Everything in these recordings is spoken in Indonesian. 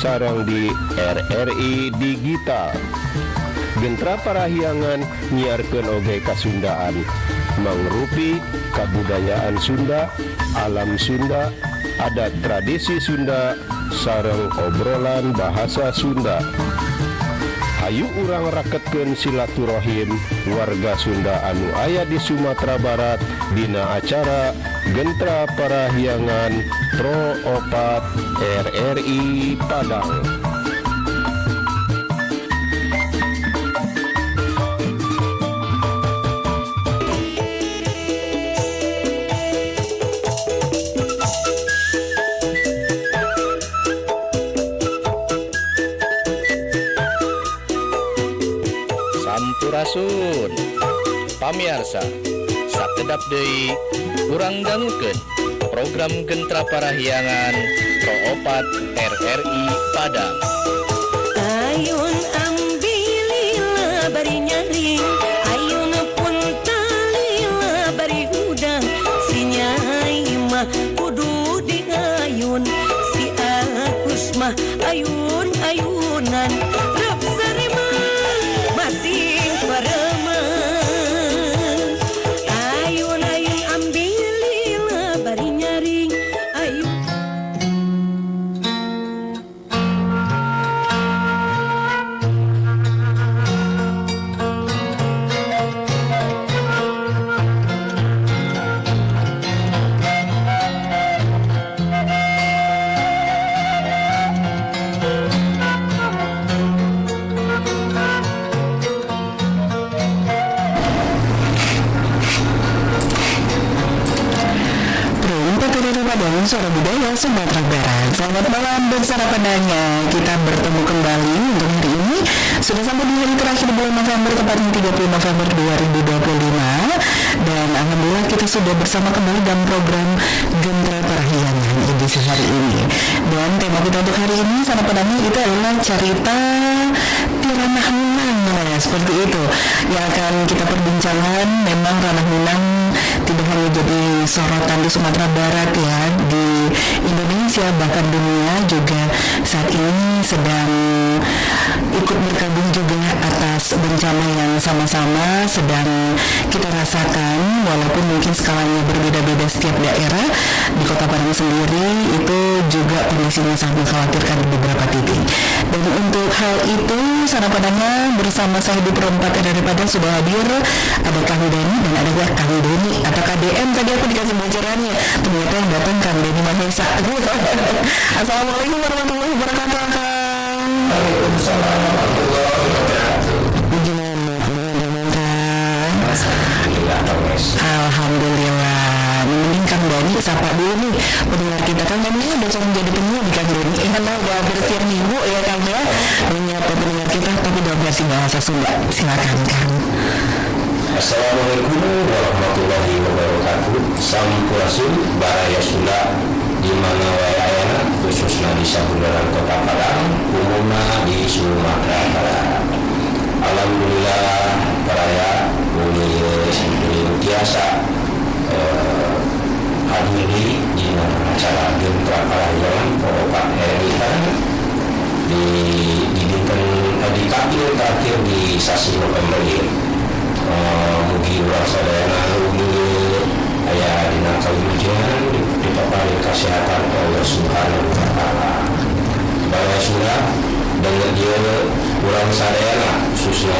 sareng di RRI Digital. Gentra Parahyangan nyiarkeun oge kasundaan, mangrupi kabudayaan Sunda, alam Sunda, adat tradisi Sunda, sareng obrolan bahasa Sunda. Hayu urang raketkeun silaturahim warga Sunda anu aya di Sumatera Barat dina acara Gentra Parahyangan Pro Opat RRI Padang. Sampurasun pamiarsa sakedap deui urang dangukeun program Gentra Parahyangan Pro Opat RRI Padang. Ayun ambilila bari nyaring, ayun pun talila bari udang, si Nyai mah kudu diayun, si Agus mah ayun-ayunan, rep saremang masing pareman. Ayun-ayun ambilila bari nyaring, ayun. Padang, Suara Budaya Sumatera Barat. Selamat malam dan salam pendengar. Kita bertemu kembali untuk hari ini. Sudah sampai di hari terakhir bulan November, tepatnya 30 November 2025. Dan alhamdulillah kita sudah bersama kembali dalam program Gentra Parahyangan edisi hari ini. Dan tema kita untuk hari ini, salam pendengar, itu adalah cerita Ranah Minang, ya, seperti itu yang akan kita perbincangkan. Memang Ranah Minang tidak hanya jadi sorotan di Sumatera Barat ya, di Indonesia bahkan dunia juga saat ini sedang ikut berkabung juga atas bencana yang sama-sama sedang kita rasakan, walaupun mungkin skalanya berbeda-beda setiap daerah. Di Kota Padang sendiri itu juga kondisinya sangat mengkhawatirkan di beberapa titik. Dan untuk hal itu, sana Padangnya bersama saya di Perempat dari Padang sudah hadir. Ada Kang Deni dan ada Kang Doni atau KDM, tadi aku dikasih bocorannya, ternyata yang datang Kang Deni Mahesa. Assalamualaikum warahmatullahi wabarakatuh. Waalaikumsalam warahmatullahi wabarakatuh. Gimana teman-teman? Alhamdulillah. Mending Kang Dani sapa dulu nih pendengar kita. Kang Dani udah sering jadi penyiar di Kang Dani. Karena udah hampir setiap minggu ya Kang ya, menyapa pendengar kita tapi dalam versi bahasa Sunda. Silakan Kang. Assalamualaikum warahmatullahi wabarakatuh. Sampurasun Baraya Sunda di mana wae ayana, khususnya di sabundaran Kota Padang, umumna di Sumatera Barat. Alhamdulillah Baraya uni biasa hadiri di acara Gentra Parahyangan Pro Opat RRI di kapil terakhir di sasi November ini. Mugi urang sadayana rugi aya dina kawilujengan dipapari kesehatan Allah Subhanahu wa taala. Baraya Sunda dengan dia urang sadayana khususnya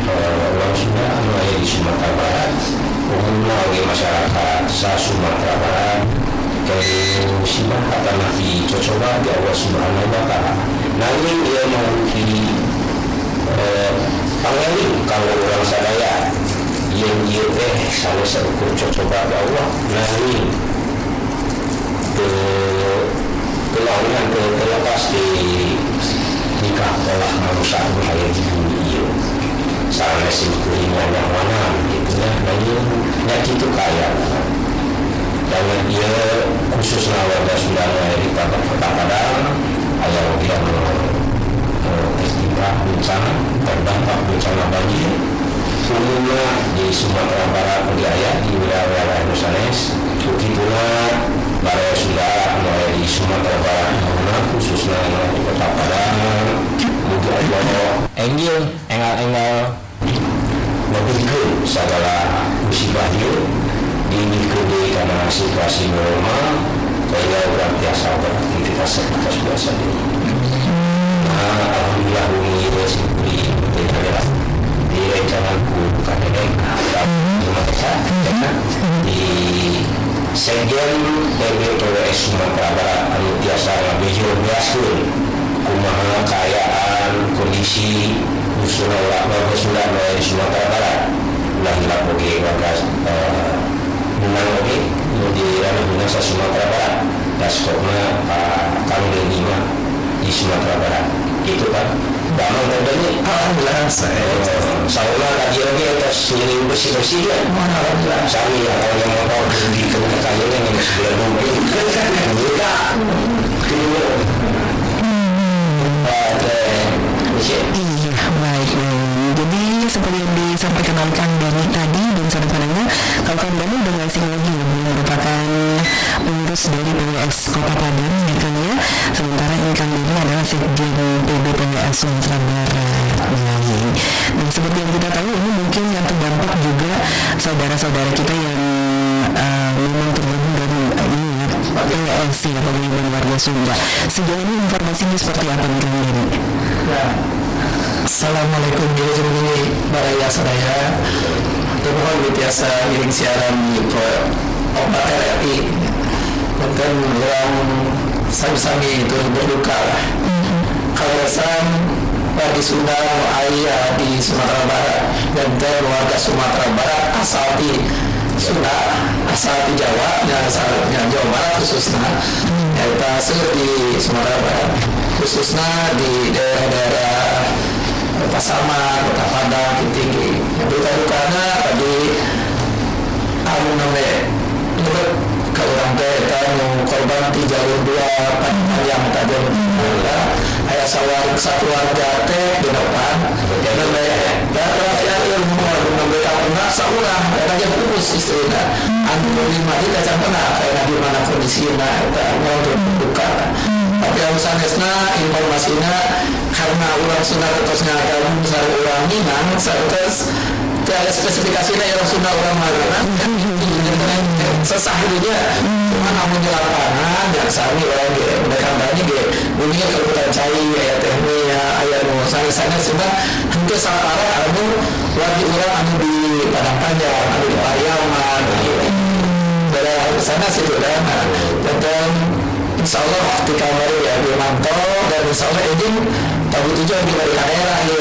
urang Sunda anu aya di Sumatera Barat, umumna oge masyarakat sa Sumatera Barat kayu simbah kata nafi cocoba di Allah Subhanahu wa taala. Nanging dia mau di pangeling kalau orang sadaya yang dia sama seukur cocoba ke Allah nanging kelaunan terlepas di nikah olah manusia bahaya di dunia sana simkuling mana-mana gitu ya, nanging itu kaya dan dia khususnya warga Sunda di Kota Padang ayah dia peristiwa bencana terdampak bencana banjir umumnya di Sumatera Barat Ujaya di wilayah Nusanes begitulah Baraya Sunda mulai di Sumatera Barat khususnya di Kota Padang Enggil engal memberikan segala musibah ini karena situasi normal saya orang biasa beraktivitas seperti biasa ini. Alhamdulillah ini adalah di rencanaku KDN di Sekjen PWS Sumatera Barat anu biasa ngabejo biasun kumaha kayaan kondisi usul usulan di Sumatera Barat ulah hilap oke warga menang oke di ranah sa Sumatera Barat daskopna Kang Denima di Sumatera Barat itu kan damang terdanya alhamdulillah saya tadi lagi atas ini bersih-bersih ya alhamdulillah saya kalau yang mau di kayaknya yang sebelah rumah buka Iya, baik. Jadi seperti yang disampaikan oleh Kang Dani tadi dan saudara pendengar, kalau Kang Dani udah ngasih lagi merupakan pengurus dari PWS Kota Padang, ya kan ya. Sementara ini Kang Dani adalah Sekjen PB PWS Sumatera Barat. Dan seperti yang kita tahu, ini mungkin yang terdampak juga saudara-saudara kita yang memang tergabung dari ini PWS ya, pengiriman warga Sunda. Sejauh ini informasinya seperti apa nih Kang Dani? Assalamualaikum warahmatullahi wabarakatuh. Saya termohon biasa miring siaran di Obat RRI dan orang sami-sami itu berduka lah. Kawasan warga Sunda ayah di Sumatera Barat dan warga Sumatera Barat asal di Sunda, asal di Jawa dan asalnya Jawa Barat khususnya kita di Sumatera Barat khususnya di daerah-daerah Pasaman, Kota Padang, Tinggi. Berita dukanya tadi anu namanya menurut ke orang tua korban di jalur 2 yang tadi ayah satu warga teh di depan dan mereka pernah seorang aja putus istrinya anu 5 juta pernah karena di mana kondisinya untuk duka. Tapi alasannya informasinya karena ulang Sunda terusnya gabung sama ulang Minang terus ada spesifikasinya orang Sunda orang Madura kan sesah dia cuma namun di lapangan dan sami orang mereka banyak bunyinya kebutuhan cair ayat tekniknya ayat sana sudah hampir sapara anu lagi orang anu di Padang Panjang anu di Pariaman dari sana situ dan insya Allah ketika baru ya dimantau dan insya Allah izin tahun 7 di daerah ya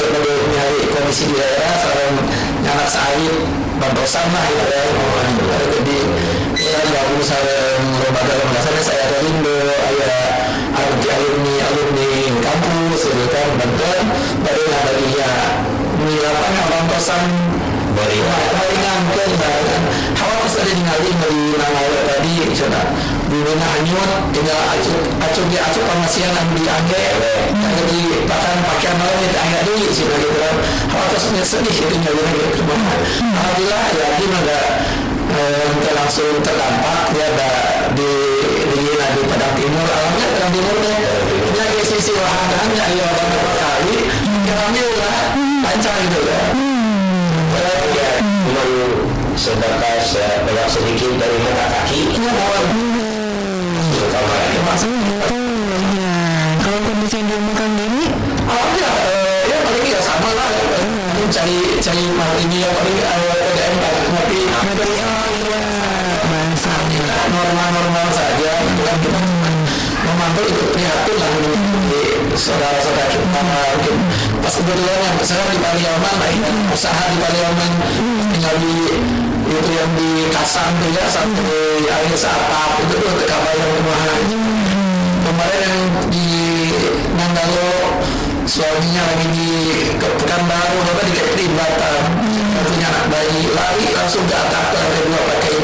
nyari komisi di daerah sekarang anak sahib bantosan lah gitu ya jadi ya gabung sama lembaga saya ada Indo ada alumni kampus gitu kan bantuan baru ada dia menyiapkan bantosan baringan kan hawa sudah ningali dari nama tadi sudah dimana hanyut tinggal acuh pemasian di angge jadi bahkan pakaian malam di angge dulu sudah gitu kan hawa terus sedih itu nyari gitu alhamdulillah ya ada kita langsung terdampak dia ada di Padang Timur alhamdulillah Padang Timur dia di sisi wahananya ya orang berkali alhamdulillah lancar gitu kan ya cuman sebatas banyak sedikit dari mata kaki Maksudnya gitu ya. Kalau kondisi yang diomongkan Dini ya paling ya sama lah cari ini yang paling PDM ngerti bahasanya normal saja bukan kita memantau itu prihatin lah di saudara-saudara kita mungkin pas kebetulan yang sekarang di Pariaman lah ini usaha di Pariaman tinggal di itu yang di Kasang tuh ya sampai air seapap itu tuh kapal yang rumahnya kemarin yang di Nanggalo suaminya lagi di Pekanbaru apa di Kepri Batam punya anak bayi lari langsung ke atap ke lantai 2 pakai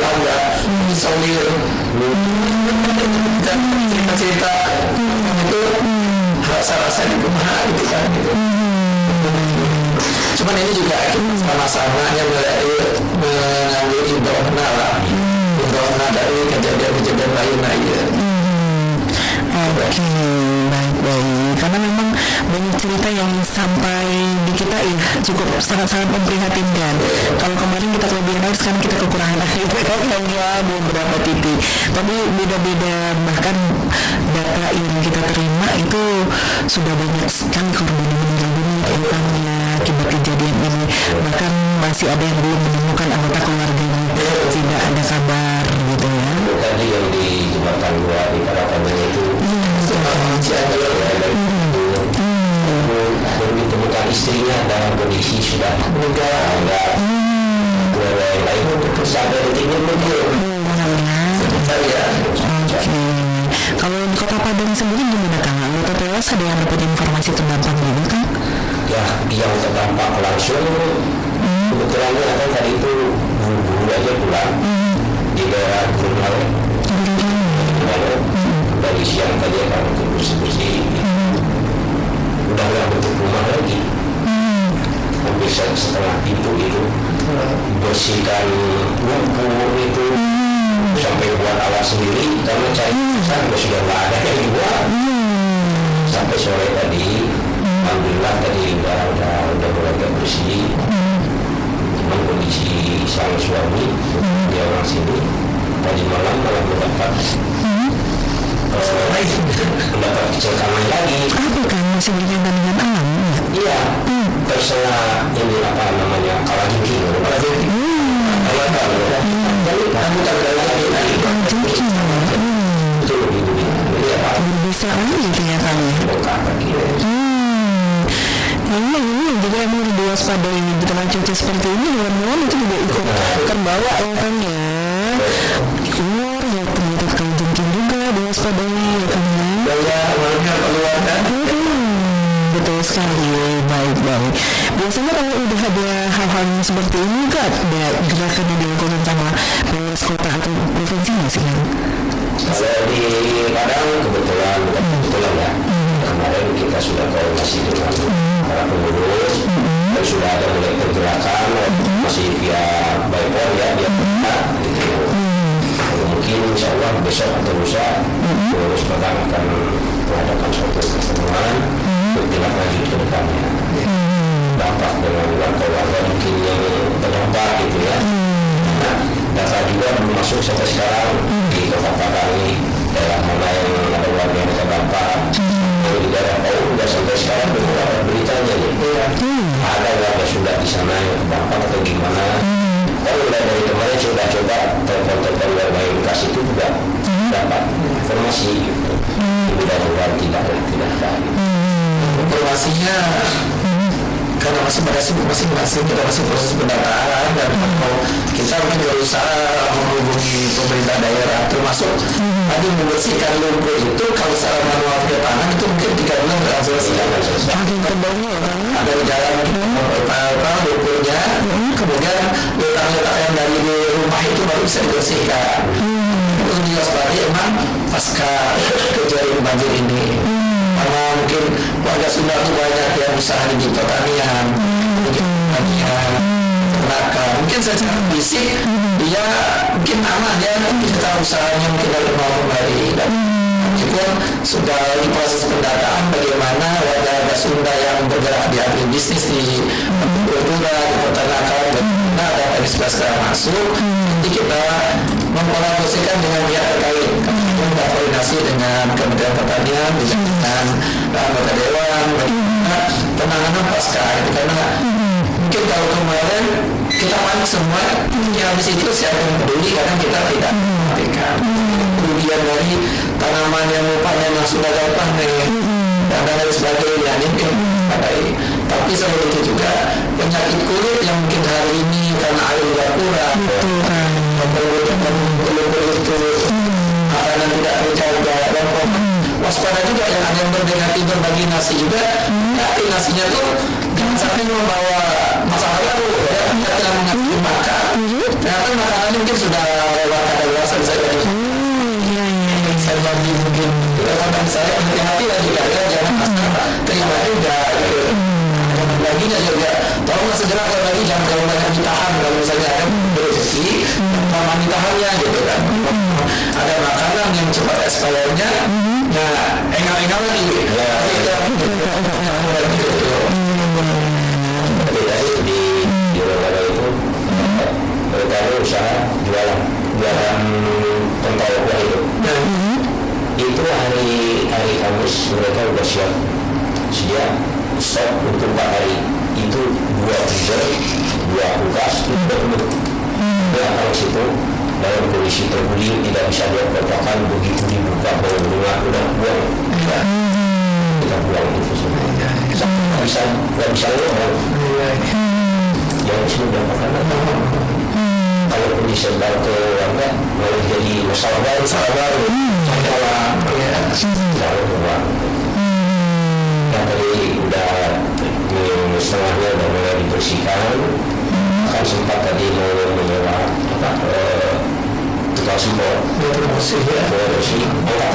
tangga isolir dan cerita-cerita itu rasa-rasa di rumah gitu kan gitu. Cuman ini juga sama-sama yang mengambil indona lah indona dari kejadian-kejadian lain aja. Oke, baik. Karena memang banyak cerita yang sampai di kita ya cukup sangat-sangat memprihatinkan. Kalau kemarin kita kelebihan air, sekarang kita kekurangan air hanya beberapa titik. Tapi beda-beda, bahkan data yang kita terima itu sudah banyak sekali korban yang meninggal dunia utamanya akibat kejadian ini. Bahkan masih ada yang belum menemukan anggota keluarganya, tidak ada kabar gitu ya. Tadi yang di jembatan 2 di Parapanjang itu baru ditemukan istrinya dalam kondisi sudah meninggal. Dua yang lain sampai detiknya belum. Kalau di Kota Padang sendiri gimana Kang? Anggota tewas ada yang dapat informasi terdampak juga kan? Ya, yang terdampak langsung kebetulan kan tadi itu buru-buru aja pulang di daerah Gurunale. Dari siang tadi akan untuk bersih-bersih, udah nggak bentuk rumah lagi. Hampir setengah pintu itu bersihkan lumpur itu sampai buat alat sendiri karena cari sudah nggak ada yang dibuat. Sampai sore tadi, alhamdulillah tadi udah mulai bersih. Cuman kondisi sang suami dia orang sini tadi malam mendapat kecelakaan lagi. Apa kan masih berkaitan dengan alam? Iya, terserah ini apa namanya kalajengking. Berbisa lagi gitu ya Kang. Ini juga emang diwaspadai di tengah cuaca seperti ini, hewan-hewan itu juga ikut terbawa ya Kang ya. Ular ya ternyata kalajengking juga diwaspadai ya Kang ya. Betul sekali, baik-baik. Biasanya kalau udah ada hal-hal seperti ini Kak, ada gerakan yang dilakukan sama pengurus kota atau provinsi nggak sih Kang? Kalau di Padang kebetulan ya, kemarin kita sudah koordinasi dengan para pengurus dan sudah ada mulai pergerakan masih via bypass ya dia gitu. Mungkin insya Allah besok atau lusa pengurus Padang akan mengadakan suatu pertemuan untuk tindak lanjut ke depannya. Dampak dengan warga mungkin yang terdampak gitu ya. Nah, data juga belum masuk sampai sekarang di Kota Padang ini daerah mana yang ada warga yang terdampak. Kalau di daerah Pau sudah sampai sekarang belum ada beritanya nih. Ada warga sudah di sana yang terdampak atau gimana? Kalau udah dari kemarin sudah coba telepon warga yang kasih itu juga dapat informasi gitu. Mudah-mudahan tidak ada. Informasinya karena masih pada sibuk masing-masing, kita masih proses pendataan dan kita mungkin berusaha menghubungi pemerintah daerah termasuk tadi membersihkan lumpur itu kalau secara manual ke tangan itu mungkin 3 bulan akan selesai. Ada di jalan lumpurnya, kemudian letak-letak yang dari rumah itu baru bisa dibersihkan. Untuk diwaspadai emang pasca kejadian banjir ini. Karena mungkin warga Sunda itu banyak yang usaha di pertanian, ternakan. Mungkin secara fisik dia mungkin aman ya, kita usahanya mungkin dari mau kembali. Dan meskipun sudah di proses pendataan bagaimana warga Sunda yang bergerak di agribisnis di agrikultura, di peternakan, bagaimana data bisa masuk. Nanti kita mengkolaborasikan dengan pihak terkait. Kita koordinasi dengan Kementerian Pertanian, dengan anggota dewan, penanganan pasca itu karena mungkin kalau kemarin kita panik semua yang di situ siapa yang peduli karena kita tidak memperhatikan kerugian dari tanaman yang rupanya sudah gampang dan lain sebagainya mungkin tapi sebelum itu juga penyakit kulit yang mungkin hari ini karena air tidak kurang makanan tidak terjaga dan waspada juga yang ada yang berbagi nasi juga tapi nasinya tuh jangan sampai membawa masalah baru ya kita mengerti makan ternyata makanannya mungkin sudah lewat kadaluarsa bisa jadi saya bagi mungkin teman saya hati-hati lah juga ya jangan asal terima juga baginya juga tolonglah segera kalau lagi jangan terlalu banyak ditahan kalau misalnya ada rezeki sama ditahannya gitu kan ada makanan yang cepat expirednya nah engal-engal lagi mereka udah siap stop untuk 4 hari. Itu 2 freezer, 2 kulkas itu udah penuh. Ya kalau situ dalam kondisi terguling tidak bisa diapa-apakan, begitu dibuka baru bunga udah buang. Ya. Kita buang itu semua. Nggak bisa ngomong. Yang sudah makan kalau disebar ke warga malah jadi masalah baru. Kalau keluar tadi udah setengahnya udah mulai dibersihkan. Kan sempat tadi mau menyewa tukang simpul bersih angkat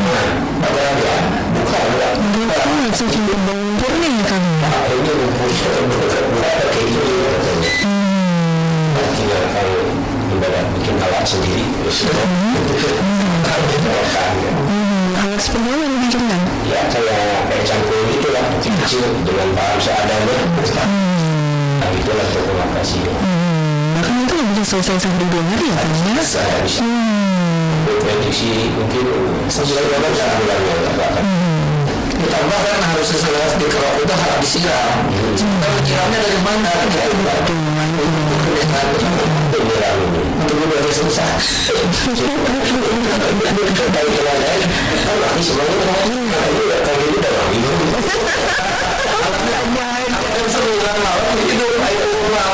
tangan bukan Suci lumpur nih kan. ini lumpur berapa kilo tinggal kalau ibarat bikin alat sendiri Alat seperti apa yang bikin kan? ya kayak cangkul itu lah kecil dengan bahan seadanya nah itulah dokumentasi Bahkan itu nggak bisa selesai sampai 2 hari ya kan ya? bisa prediksi mungkin 9 bulan akan Ditambah kan harus selesai dikerok itu harus disiram. Kalau nyiramnya dari mana? Untuk lebih susah.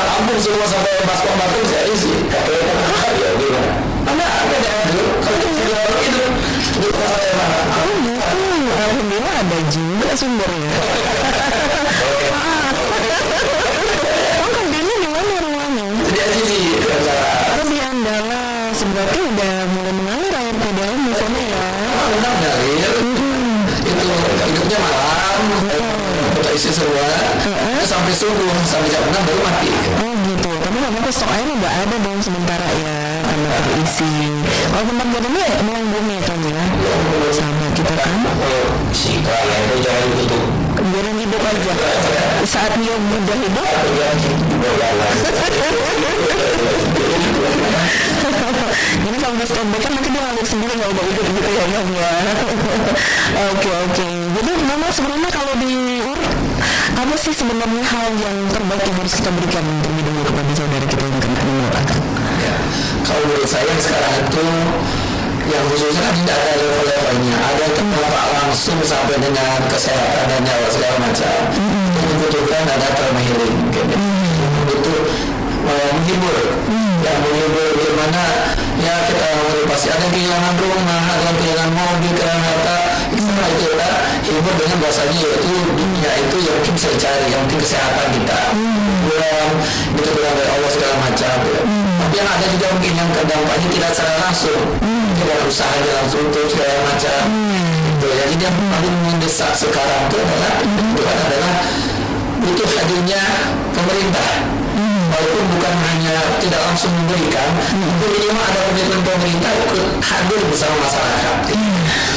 Ampun semua sampai baskom-baskom saya isi. Mana ada itu? Kalau itu Alhamdulillah ada juga sumbernya. Kerjanya di mana rumahnya? di sini Di Andalas. Berarti udah mulai mengalir air ke dalam di sana ya. benar ngalir. Itu hidupnya malam. Kita isi semua. Sampai subuh, sampai jam 6 baru mati. Oh gitu. Tapi apa stok air udah ada dong sementara ya karena terisi. Oh tempat jadinya memang bumi kan ya. Sama kita kan. si kerannya itu jangan ditutup Biarin hidup aja. Saat dia udah hidup. Jadi kalau udah stop kan nanti dia ngalir sendiri nggak udah hidup gitu ya Om ya. Oke. Jadi memang sebenarnya kalau di apa sih sebenarnya hal yang terbaik yang harus kita berikan terlebih dahulu kepada saudara kita yang kena menurut Kalau menurut saya sekarang itu yang khususnya tidak ada level-levelnya, ada dampak langsung sampai dengan kesehatan dan nyawa segala macam. Itu membutuhkan ada trauma healing, butuh menghibur, yang menghibur bagaimana ya kita pasti ada kehilangan rumah, ada kehilangan mobil, kereta, istilah itu kita hibur dengan bahasanya yaitu dunia itu yang mungkin bisa dicari, yang penting kesehatan kita, kita bilang dari Allah segala macam. Tapi yang ada juga mungkin yang terdampaknya tidak secara langsung, tidak usaha langsung untuk segala macam. Jadi yang paling mendesak sekarang itu adalah butuh hadirnya pemerintah. Walaupun bukan hanya tidak langsung memberikan, tapi minimal ada komitmen pemerintah ikut hadir bersama masyarakat,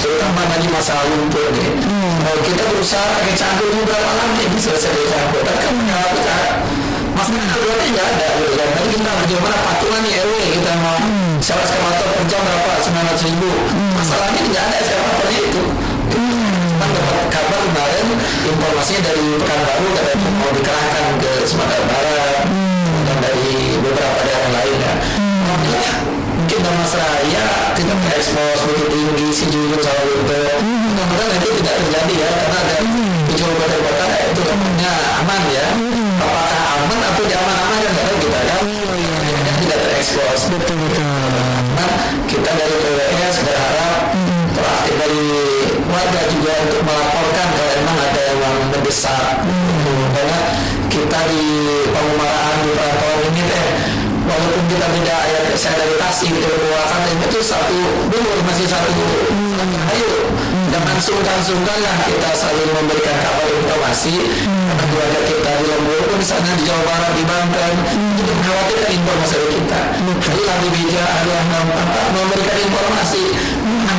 terutama bagi masalah lumpur. Kalau kita berusaha pakai cangkul berapa lama bisa selesai cangkul, tapi kan masalah keduanya nggak ada. Tapi kita bagaimana patungan di RW kita mau sewa eskavator per jam berapa 900.000. Masalahnya nggak ada eskavatornya itu. Cuma dapat kabar kemarin informasinya dari Pekanbaru katanya mau dikerahkan ke Sumatera Barat dan dari beberapa daerah lain ya. Alhamdulillah mungkin Damas Raya tidak terekspos begitu tinggi si Jujur sama Lumpur. Mudah-mudahan itu tidak terjadi ya karena ada tujuh kota itu namanya aman ya. Apakah aman atau diaman-aman kan nggak tahu kita kan. Tidak terekspos. Betul. Nah, kita dari PWS berharap proaktif dari warga juga untuk melaporkan kalau memang ada yang mendesak. Karena kita di pengumarahan di perantauan ini walaupun kita tidak ayat solidaritas gitu kekuatan itu satu dulu masih satu. Ayo jangan sungkan-sungkanlah kita saling memberikan kabar informasi karena keluarga kita di Lombok pun di sana di Jawa Barat di Banten itu mengkhawatirkan informasi dari kita. Jadi lagi bijak adalah memberikan informasi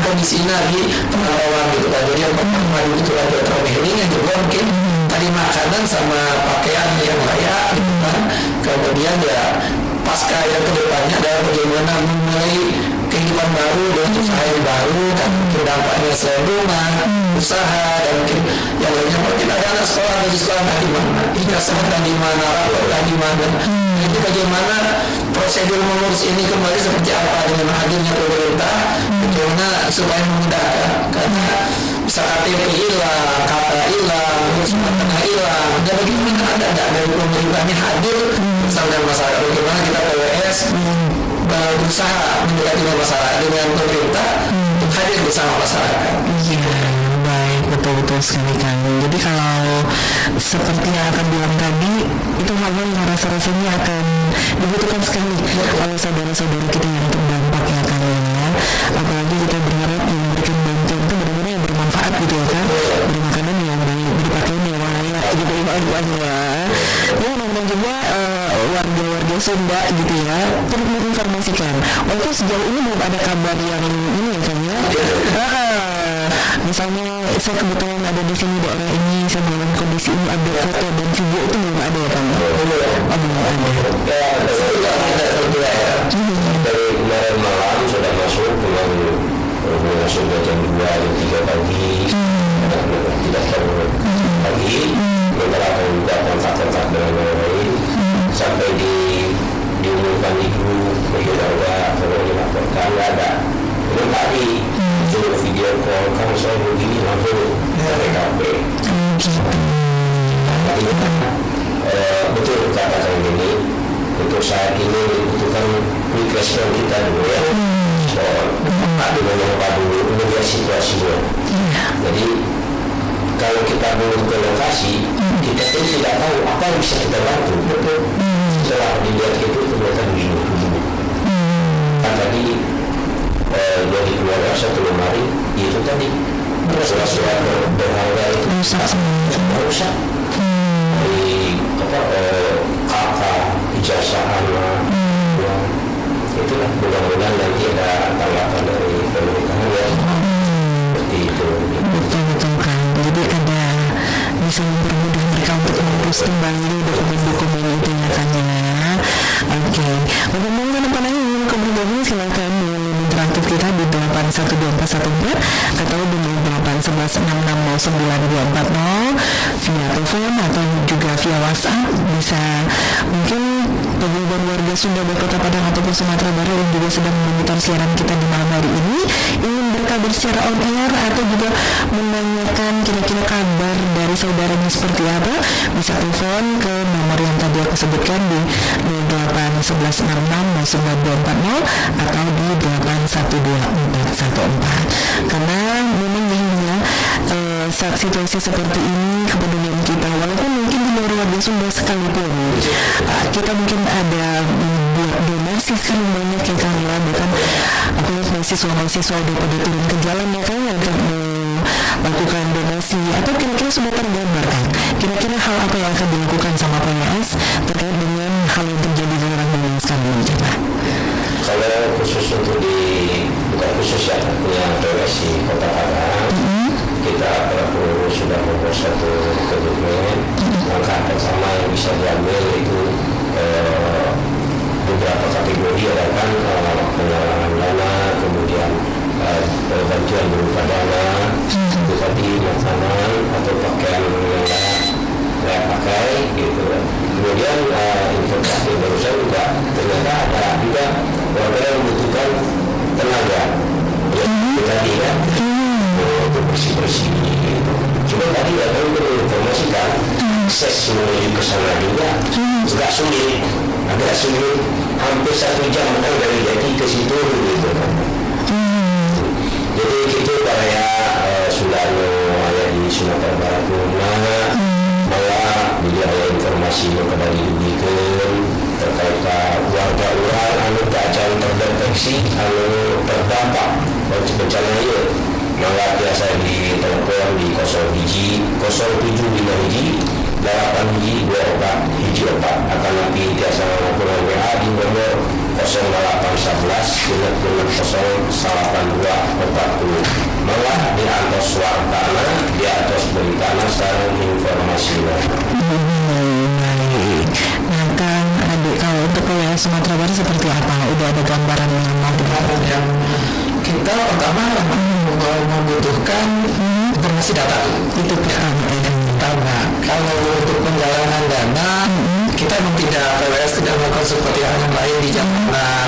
kondisi lagi pengetahuan gitu kan. Jadi yang pertama itu ada trauma healing yang kedua mungkin tadi makanan sama pakaian yang layak gitu kan. Kemudian ya pasca yang kedepannya adalah bagaimana mulai kehidupan baru dengan usaha yang baru, kan mungkin dampaknya selain rumah, usaha, dan mungkin yang lainnya. Mungkin ada anak sekolah, dari sekolah di mana, ijazah di mana, rapor di mana. Itu bagaimana prosedur mengurus ini kembali seperti apa dengan hadirnya pemerintah, bagaimana supaya memudahkan, karena bisa KTP hilang, KK hilang, urus tengah hilang, dan bagaimana ada dari pemerintahnya hadir bersama dengan masyarakat, bagaimana kita PWS berusaha mendekati masyarakat dengan pemerintah untuk hadir bersama masyarakat. Iya, baik, betul-betul sekali Kang. Jadi kalau seperti yang akan bilang tadi, itu hal-hal yang rasa-rasanya akan dibutuhkan sekali oleh saudara-saudara kita yang terdampak ya Kang ya. Apalagi kita berharap yang memberikan bantuan itu benar-benar yang bermanfaat gitu ya Kang. Beri makanan yang baik, beri pakaian yang layak gitu ya. Ya, mudah-mudahan juga warga-warga Sunda gitu ya perlu menginformasikan. Walaupun sejauh ini belum ada kabar yang ini ya Kang ya. Misalnya saya kebetulan ada di sini daerah ini, saya dalam kondisi ini ada foto dan video itu belum ada ya Kang? Oh, belum ada. Dari kemarin malam sudah masuk, sudah jam 2 jam 3 pagi, tidak terlalu pagi, beberapa juga kontak-kontak dengan orang lain, sampai diumumkan di grup, bagi warga, kalau dilaporkan nggak ada. Belum tadi suruh video call, kalau saya begini langsung TKP. Betul kata saya ini, untuk saat ini dibutuhkan quick response kita dulu ya. Dengan yang baru melihat situasinya. Jadi kalau kita belum ke lokasi, kita pun tidak tahu apa yang bisa kita bantu. Setelah dilihat itu ternyata begini. Kan tadi dari keluarga satu lemari itu tadi surat berharga itu rusak. Dari kakak, ijazah anak, itulah mudah-mudahan nanti ada tanggapan dari pemerintahan ya seperti itu. Betul Kang. Jadi ada bisa mempermudah mereka untuk mengurus kembali dokumen-dokumen itu ya Kang ya. Oke. Ngomong-ngomong apa lagi ingin komunikasi silakan melalui interaktif kita di 812414 atau di 811660924 via telepon atau juga via WhatsApp. Bisa mungkin paguyuban warga Sunda dan Kota Padang ataupun Sumatera Barat yang juga sedang memonitor siaran kita di malam hari ini ingin berkabar secara on air atau juga menanyakan kira-kira kabar dari saudaranya seperti apa, bisa telepon ke nomor yang tadi aku sebutkan di 811660924 atau di 812414. Karena memang ya saat situasi seperti ini kepedulian kita, walaupun mungkin di luar warga Sunda sekalipun kita mungkin ada buat donasi sekarang banyak yang kami bahkan aku lihat mahasiswa udah pada turun ke jalan ya kan untuk melakukan donasi. Atau kira-kira sudah tergambar kan kira-kira hal apa yang akan dilakukan sama PWS terkait dengan hal yang terjadi di orang Sunda sekarang coba. Kalau khusus untuk bukan khusus ya, yang PWS di Kota Padang, kita sudah membuat satu komitmen. Langkah pertama yang bisa diambil itu beberapa kategori, ada kan penggalangan dana, kemudian bantuan berupa dana, itu tadi makanan atau pakaian yang layak pakai gitu. Kemudian informasi barusan juga ternyata ada juga warga yang membutuhkan tenaga ya, tadi ya untuk bersih-bersih gitu. Cuma tadi ada yang menginformasikan akses menuju ke sana juga agak sulit, hampir 1 jam kan dari Jati ke situ gitu kan. Jadi itu karya Sulano ada di Sumatera Barat malah bila ada informasi kepada diberikan terkait warga orang anu kacan terdeteksi anu terdampak bencana itu, malah biasa di telepon di 0755 824 akan nanti biasa laporan WA di nomor 0811 08240 malah di atas wartana di atas beritana sarang informasi. Baik, nah Kang, ada kalau untuk wilayah Sumatera Barat seperti apa? Udah ada gambaran yang mau dibuat? Yang kita pertama membutuhkan informasi data itu pertama. Kalau untuk penggalangan dana kita memang tidak, PWS tidak melakukan seperti yang lain di jalanan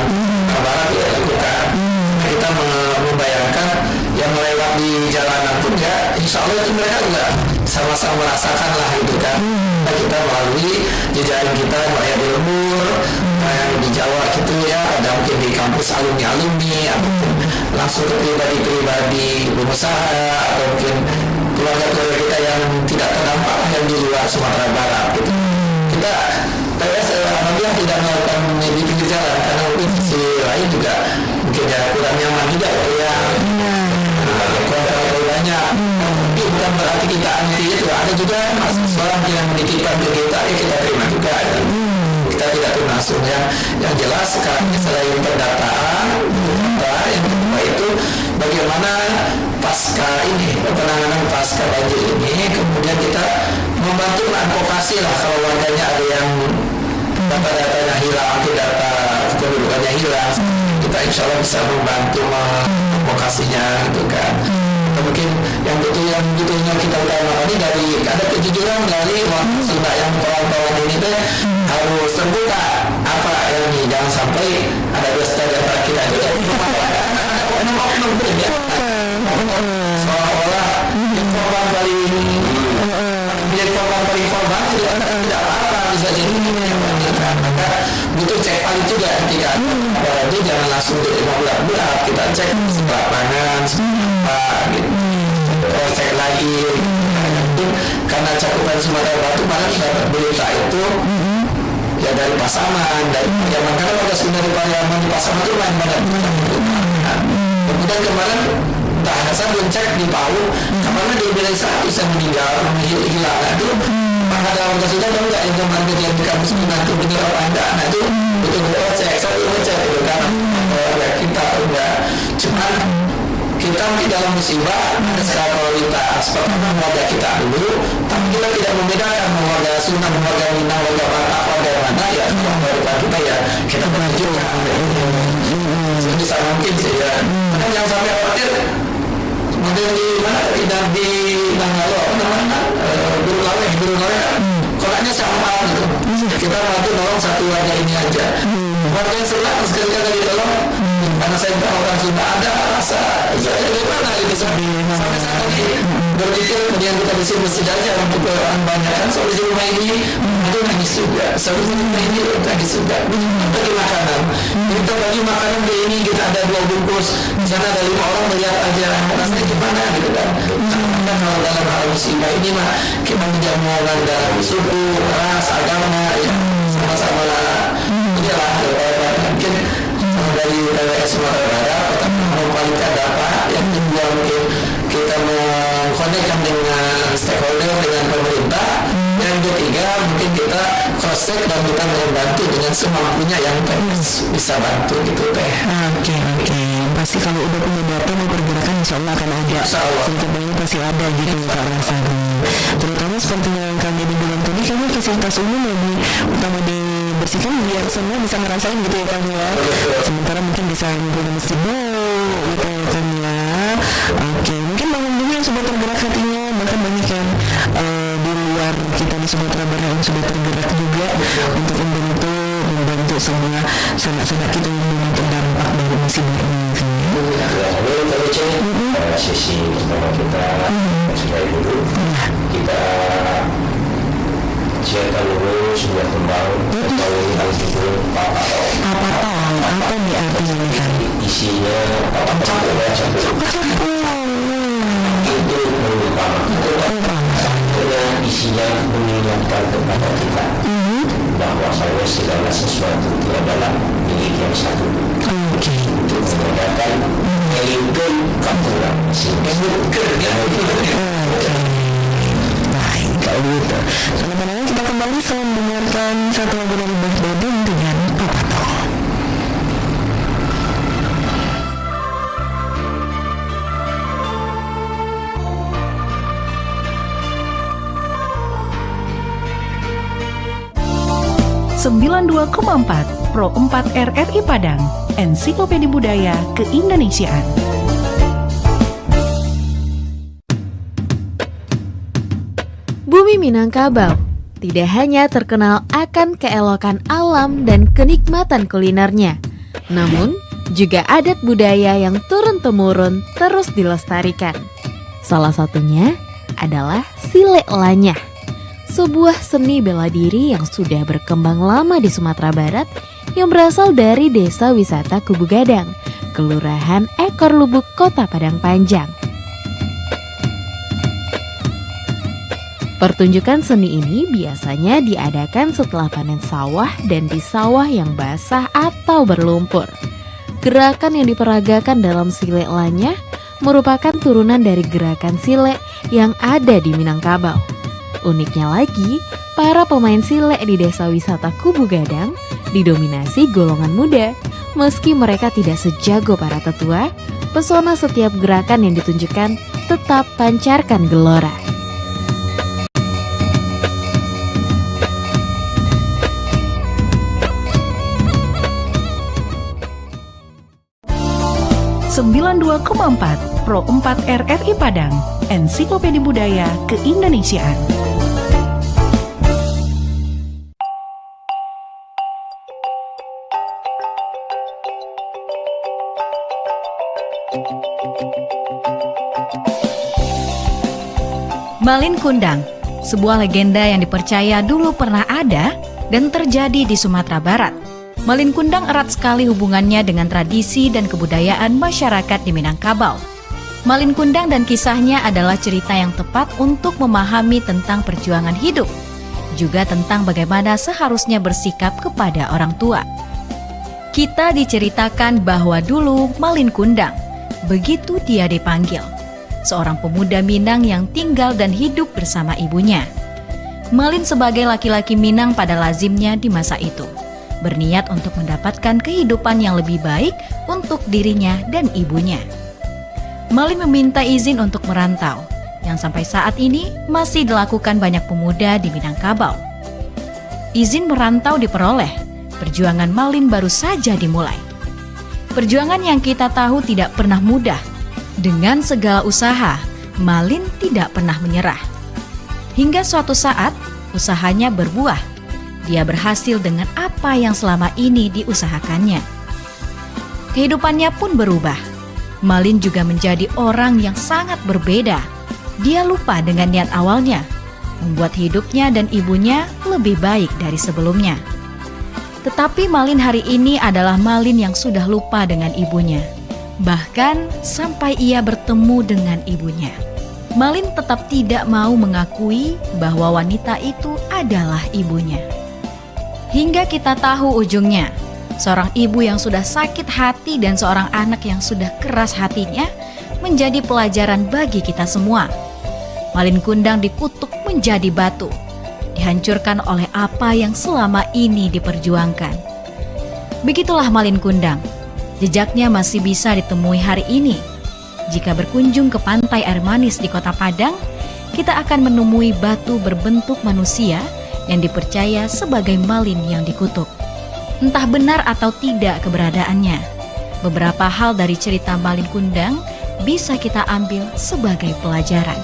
Barat ya lakukan. Kita membayangkan yang lewat di jalanan pun ya insya Allah itu mereka juga sama-sama merasakan lah itu kan. Nah, kita melalui jejaring kita mulai di lembur yang di Jawa gitu ya, ada mungkin di kampus alumni atau langsung ke pribadi-pribadi pengusaha atau mungkin keluarga-keluarga kita yang tidak terdampak yang di luar Sumatera Barat gitu. Kita PWS alhamdulillah tidak melakukan di pinggir jalan karena mungkin sisi lain juga mungkin ya kurang nyaman juga ya. Kurang banyak. Tapi bukan berarti kita anti itu. Ada juga mahasiswa yang menitipkan ke kita, ya kita terima juga. Ya. Kita tidak termasuk yang jelas sekarang selain pendataan, yang kedua itu bagaimana pasca ini penanganan pasca banjir ini, kemudian kita membantu advokasi lah kalau warganya ada yang data-datanya hilang, data kependudukannya hilang, kita insya Allah bisa membantu advokasinya gitu kan. Mungkin yang betulnya kita utamakan ini dari ada kejujuran dari warga Sunda yang kawan-kawan ini teh harus terbuka apa ini, jangan sampai ada dusta di antara kita juga seolah-olah yang korban paling menjadi korban paling korban tidak apa-apa bisa jadi maka butuh cek valid juga ketika apalagi jangan langsung terima bulat-bulat, kita cek lapangan gitu. Cek lagi karena cakupan Sumatera Barat malah dapat berita itu ya dari Pasaman, dari Pariaman, karena warga Sunda di Pariaman di Pasaman itu main pada kemudian kemarin entah saya belum cek di Palu karena di wilayah satu saya meninggal hilang itu ada warga Sunda tahu nggak yang kemarin kejadian di kampus itu benar apa enggak, nah itu betul-betul cek, saya belum cek itu karena warga kita enggak, cuman kita mungkin dalam musibah ada skala prioritas pertama warga kita dulu, tapi kita tidak membedakan warga Sunda, warga Minang, warga Batak, warga mana ya warga kita ya kita baju sebisa mungkin sih ya. Karena yang sampai khawatir kemudian di mana tidak di Nanggalo apa namanya Guru Laweh kolaknya sampah gitu, kita bantu nolong satu warga ini aja, warga yang sebelah sekali kali ditolong karena saya bukan orang Sunda ada rasa saya bagaimana gitu sampai saat ini berpikir kemudian kita di sini mesti aja untuk orang banyak kan soal di rumah ini itu nangis juga, soal di rumah ini nangis juga bagi makanan, kita bagi makanan di ini kita ada 2 bungkus, di sana ada 5 orang melihat aja rasanya gimana gitu kan. Karena kalau dalam hal musibah ini mah kita menjamu orang dalam suku, ras, agama ya sama-sama inilah mungkin dari PWS Sumatera Barat pertama mengumpulkan data, yang kedua mungkin kita mengkonekkan dengan stakeholder dengan pemerintah, yang ketiga mungkin kita cross check dan kita membantu dengan semampunya yang bisa bantu gitu teh. Oke. Pasti kalau udah punya data mau pergerakan insya Allah akan ada. Sedikit banyak pasti ada gitu Kak Rasadi. Terutama seperti yang kami bilang tadi, kami fasilitas umum lebih utama dibersihkan biar semua bisa ngerasain gitu ya Kang ya. Sementara mungkin bisa punya masjid gitu ya Kang ya. Oke, mungkin bangun juga yang sudah tergerak hatinya, bahkan banyak yang di luar kita di Sumatera Barat yang sudah tergerak juga untuk membantu semua sanak-sanak kita yang memang terdampak dari musibah ini. Sesi pertama kita mulai dulu kita siapkan dulu sebuah tembang kalau itu apa nih artinya nih kan? isinya itu merupakan isinya mengingatkan kepada kita bahwa segala sesuatu itu adalah milik yang satu untuk menggunakan melindungi kampuran Baik, kalau gitu selanjutnya kita kembali mendengarkan satu lagu dari Bang Dodon dengan Papa Toh. 92,4 Pro 4 RRI Padang, Ensiklopedia Budaya Keindonesiaan. Bumi Minangkabau tidak hanya terkenal akan keelokan alam dan kenikmatan kulinernya, namun juga adat budaya yang turun-temurun terus dilestarikan. Salah satunya adalah Silek Lanyah, sebuah seni bela diri yang sudah berkembang lama di Sumatera Barat yang berasal dari Desa Wisata Kubu Gadang, Kelurahan Ekor Lubuk, Kota Padang Panjang. Pertunjukan seni ini biasanya diadakan setelah panen sawah dan di sawah yang basah atau berlumpur. Gerakan yang diperagakan dalam Silek Lanyah merupakan turunan dari gerakan silek yang ada di Minangkabau. Uniknya lagi, para pemain silek di Desa Wisata Kubu Gadang didominasi golongan muda. Meski mereka tidak sejago para tetua, pesona setiap gerakan yang ditunjukkan tetap pancarkan gelora. ...92,4 Pro 4 RRI Padang, Ensiklopedia Budaya Keindonesiaan. Malin Kundang, sebuah legenda yang dipercaya dulu pernah ada dan terjadi di Sumatera Barat. Malin Kundang erat sekali hubungannya dengan tradisi dan kebudayaan masyarakat di Minangkabau. Malin Kundang dan kisahnya adalah cerita yang tepat untuk memahami tentang perjuangan hidup, juga tentang bagaimana seharusnya bersikap kepada orang tua. Kita diceritakan bahwa dulu Malin Kundang, begitu dia dipanggil, seorang pemuda Minang yang tinggal dan hidup bersama ibunya. Malin sebagai laki-laki Minang pada lazimnya di masa itu, berniat untuk mendapatkan kehidupan yang lebih baik untuk dirinya dan ibunya. Malin meminta izin untuk merantau, yang sampai saat ini masih dilakukan banyak pemuda di Minangkabau. Izin merantau diperoleh, perjuangan Malin baru saja dimulai. Perjuangan yang kita tahu tidak pernah mudah. Dengan segala usaha, Malin tidak pernah menyerah. Hingga suatu saat, usahanya berbuah. Dia berhasil dengan apa yang selama ini diusahakannya. Kehidupannya pun berubah. Malin juga menjadi orang yang sangat berbeda. Dia lupa dengan niat awalnya, membuat hidupnya dan ibunya lebih baik dari sebelumnya. Tetapi Malin hari ini adalah Malin yang sudah lupa dengan ibunya. Bahkan sampai ia bertemu dengan ibunya, Malin tetap tidak mau mengakui bahwa wanita itu adalah ibunya. Hingga kita tahu ujungnya, seorang ibu yang sudah sakit hati dan seorang anak yang sudah keras hatinya menjadi pelajaran bagi kita semua. Malin Kundang dikutuk menjadi batu, dihancurkan oleh apa yang selama ini diperjuangkan. Begitulah Malin Kundang, jejaknya masih bisa ditemui hari ini. Jika berkunjung ke pantai air manis di Kota Padang, kita akan menemui batu berbentuk manusia yang dipercaya sebagai Malin yang dikutuk. Entah benar atau tidak keberadaannya, beberapa hal dari cerita Malin Kundang bisa kita ambil sebagai pelajaran.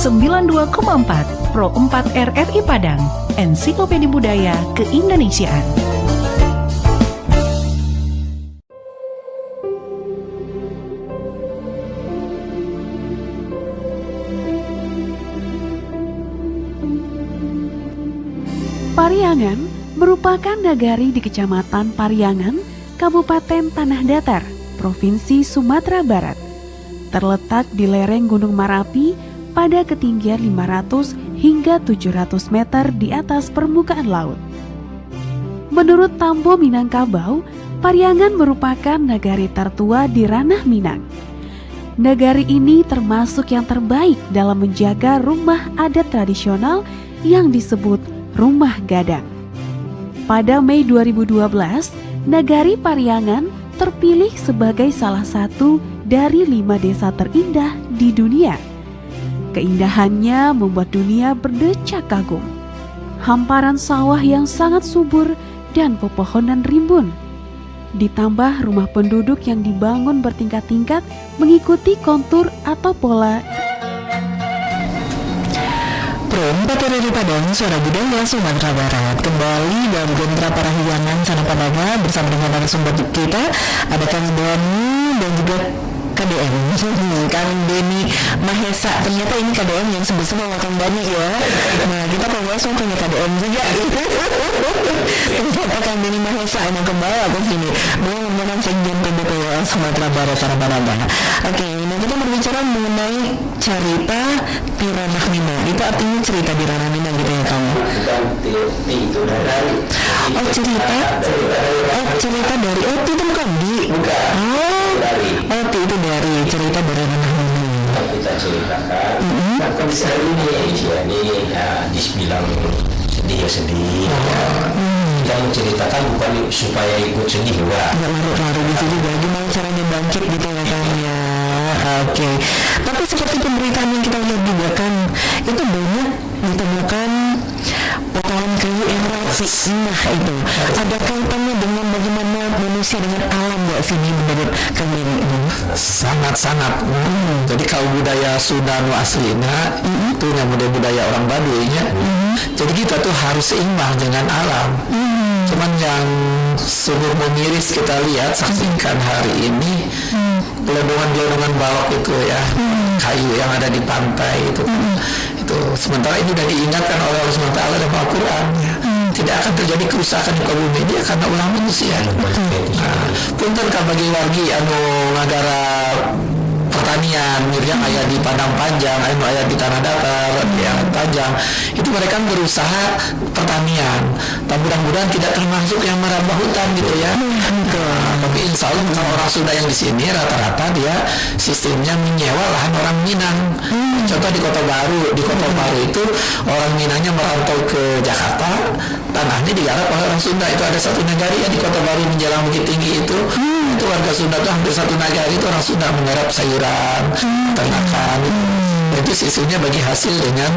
...92,4 Pro 4 RRI Padang, Ensiklopedia Budaya Keindonesiaan. Pariangan merupakan nagari di Kecamatan Pariangan, Kabupaten Tanah Datar, Provinsi Sumatera Barat. Terletak di lereng Gunung Marapi pada ketinggian 500 hingga 700 meter di atas permukaan laut. Menurut Tambo Minangkabau, Pariangan merupakan nagari tertua di ranah Minang. Nagari ini termasuk yang terbaik dalam menjaga rumah adat tradisional yang disebut Rumah Gadang. Pada Mei 2012, Nagari Pariangan terpilih sebagai salah satu dari 5 desa terindah di dunia. Keindahannya membuat dunia berdecak kagum. Hamparan sawah yang sangat subur dan pepohonan rimbun. Ditambah rumah penduduk yang dibangun bertingkat-tingkat mengikuti kontur atau pola. Pro 4 dari Padang, Suara Budaya Sumatera Barat. Kembali dalam Gentra Parahyangan Sana Padaga bersama dengan narasumber kita, ada Kang Doni dan juga KDM, Kang Denny Mahesa. Ternyata ini KDM yang sebut-sebut sama Kang Dani ya. Nah, kita pembahasan punya KDM juga. Ternyata Kang Denny Mahesa yang kembali ke sini. Beliau merupakan Sekjen PBPWL Sumatera Barat Sana Padaga. Oke, nah kita berbicara mengenai cerita di ranah Minang. Itu artinya cerita di ranah Minang gitu ya kamu? Bukan itu dari. Oh cerita? Oh cerita dari. Oh itu bukan di. Bukan. Dari. Oh itu dari cerita dari ranah Minang. Kita ceritakan. Kan kondisi hari ini ya dibilang sedih ya sedih. Kita menceritakan bukan supaya ikut sedih enggak. Nggak larut-larut di sini. Gimana caranya bangkit gitu ya kan ya. Oke. Tapi seperti pemberitaan yang kita lihat juga kan, itu banyak ditemukan potongan kayu yang rapi. Nah itu ada kaitannya dengan bagaimana manusia dengan alam nggak sih ini menurut kami ini? Sangat-sangat. Jadi kalau budaya Sunda nu aslina itu yang budaya orang Baduynya. Jadi kita tuh harus seimbang dengan alam. Cuman yang sungguh memiris kita lihat saksikan hari ini gelondongan-gelondongan balok itu ya, kayu yang ada di pantai itu sementara ini sudah diingatkan oleh Allah SWT dalam Al-Quran ya. Tidak akan terjadi kerusakan di bumi dia karena ulah manusia. Punten ka bagi wargi anu ngagara pertanian, mirjang ayah di Padang Panjang, ayah di Tanah Datar, yang Panjang, itu mereka berusaha pertanian. Mudah-mudahan tidak termasuk yang merambah hutan gitu ya. Tapi insya Allah kalau orang Sunda yang di sini rata-rata dia sistemnya menyewa lahan orang Minang. Contoh di Kota Baru itu orang Minangnya merantau ke Jakarta, tanahnya digarap oleh orang Sunda. Itu ada satu negara yang di Kota Baru menjelang Bukit Tinggi itu warga Sunda tuh hampir satu negara itu orang Sunda menggarap sayuran, peternakan. Itu sisunya bagi hasil dengan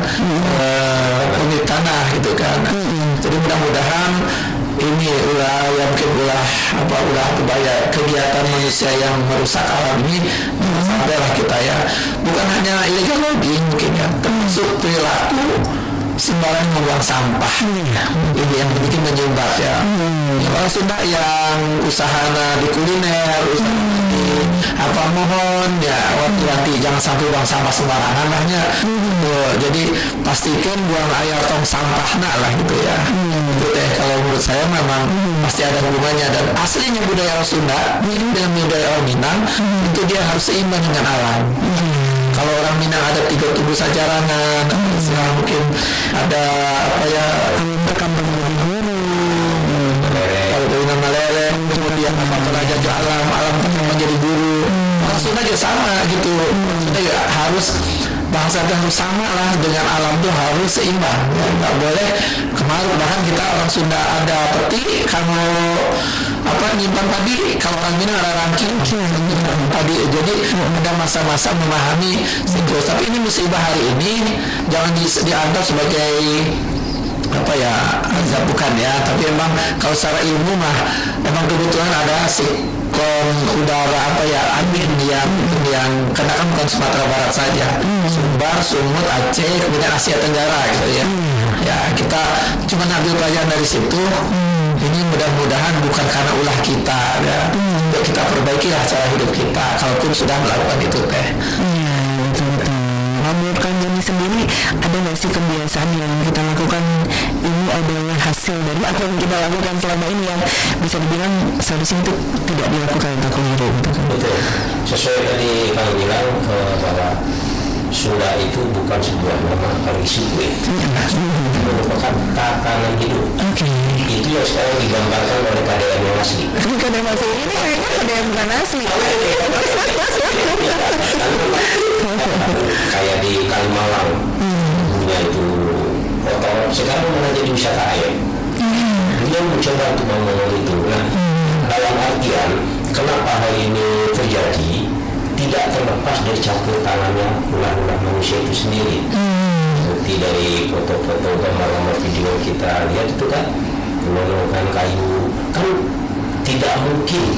pemilik tanah gitu kan. Jadi mudah-mudahan ini ulah kebaya kegiatan manusia yang merusak alam ini sampailah kita ya. Bukan hanya illegal logging mungkin ya, termasuk perilaku sembarang membuang sampah ini yang bikin menyumbat ya. Orang Sunda yang usahana di kuliner, mohon ya wanti-wanti jangan sampai buang sampah sembarangan lahnya. Jadi pastikan buang air tong sampah lah gitu ya. Itu teh kalau menurut saya memang pasti ada hubungannya, dan aslinya budaya orang Sunda dengan budaya orang Minang itu dia harus seimbang dengan alam. Kalau orang Minang ada 3 tubuh sajarangan, mungkin ada kampung guru, kalau dengan Malereng, kemudian Raja alam menjadi guru. Orang Sunda juga sama gitu. Kita harus bahasa itu harus sama lah dengan alam tuh harus seimbang. Nggak boleh kemarin bahkan kita orang Sunda ada peti kalau nyimpan padi, kalau orang Minang ada rangking padi. Jadi ada masa-masa memahami siklus. Tapi ini musibah hari ini jangan dianggap sebagai azab bukan ya, tapi emang kalau secara ilmu mah emang kebetulan ada siklon udara angin yang karena kan bukan Sumatera Barat saja, Sumbar, Sumut, Aceh, kemudian Asia Tenggara gitu ya. Ya kita cuma ambil pelajaran dari situ. Ini mudah-mudahan bukan karena ulah kita ya. Kita perbaikilah cara hidup kita kalaupun sudah melakukan itu teh. Menurut Kang Joni sendiri ada nggak sih kebiasaan yang kita lakukan ini adalah hasil dari apa yang kita lakukan selama ini yang bisa dibilang seharusnya itu tidak dilakukan untuk keliru gitu kan? Betul. Sesuai tadi Kang bilang bahwa Sunda itu bukan sebuah nama parisiwe, merupakan tatanan hidup. Itu yang sekarang digambarkan oleh KDM yang asli. KDM asli ini kayaknya KDM bukan asli. Kayak di Kalimalang, punya itu kotor. Sekarang malah jadi wisata air. Jadi beliau mencoba untuk membangun itu. Nah, dalam artian kenapa hal ini terjadi tidak terlepas dari campur tangannya ulah-ulah manusia itu sendiri. Seperti dari foto-foto, gambar-gambar video kita lihat itu kan menggunakan kayu, kan tidak mungkin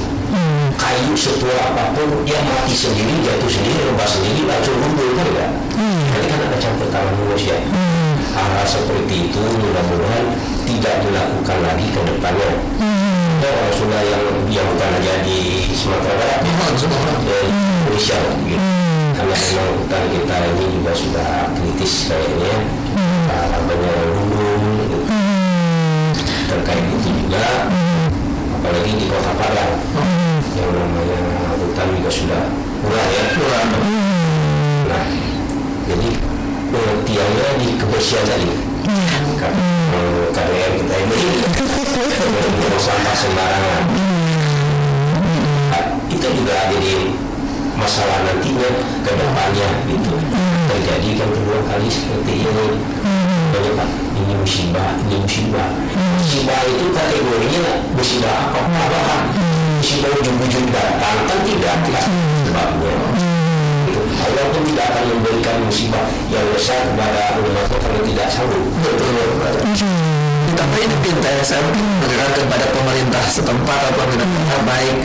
kayu setua apapun dia mati sendiri, jatuh sendiri, rebah sendiri, langsung runtuh kan enggak? Jadi kan ada campur tangan manusia. Hal seperti itu mudah-mudahan tidak dilakukan lagi ke depannya. Orang Sunda yang bukan hanya di Sumatera Barat, di Indonesia gitu. Karena memang hutan kita ini juga sudah kritis kayaknya, banyak yang gunung gitu. Terkait itu juga, apalagi di Kota Padang, yang namanya hutan juga sudah kurang ya. Nah, jadi pengertiannya di kebersihan tadi. KDR kita ini membuang sampah sembarangan. Itu juga jadi masalah nantinya ke depannya gitu. Terjadi kan kedua kali seperti ini. Banyak ini musibah. Musibah itu kategorinya musibah apa? Musibah ujung-ujung datang kan tidak sebabnya. Allah pun tidak akan memberikan musibah yang besar kepada umatnya kalau tidak sanggup. Tapi ini pinta ya, saya mengatakan kepada pemerintah setempat atau pemerintah baik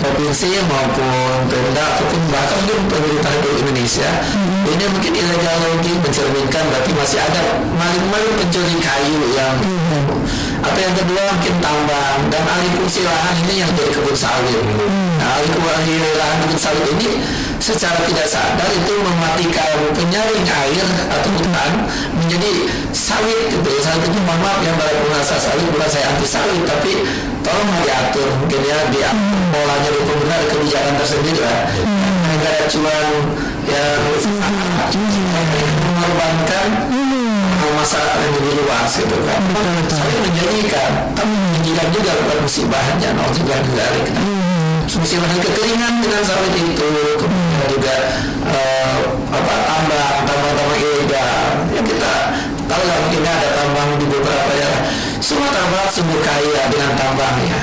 provinsi maupun Pemda ataupun bahkan mungkin pemerintah di Indonesia, ini mungkin ilegal lagi mencerminkan berarti masih ada maling-maling pencuri kayu yang atau yang kedua mungkin tambang dan alih fungsi lahan ini yang jadi kebun sawit. Nah, alih fungsi lahan kebun sawit ini secara tidak sadar itu mematikan penyaring air atau hutan menjadi sawit gitu ya. Sawit itu maaf yang para pengusaha sawit, bukan saya anti sawit, tapi tolong diatur mungkin ya di polanya di pemerintah ada kebijakan tersendiri lah. Negara cuan yang mengorbankan masyarakat yang lebih luas gitu kan. Sawit menjanjikan, tapi menjanjikan juga bukan musibahnya, juga dari musibah kekeringan dengan sawit itu, kemudian juga tambang ilegal yang kita tahu lah, mungkin ada tambang di beberapa daerah Sumatera Barat sungguh kaya dengan tambangnya.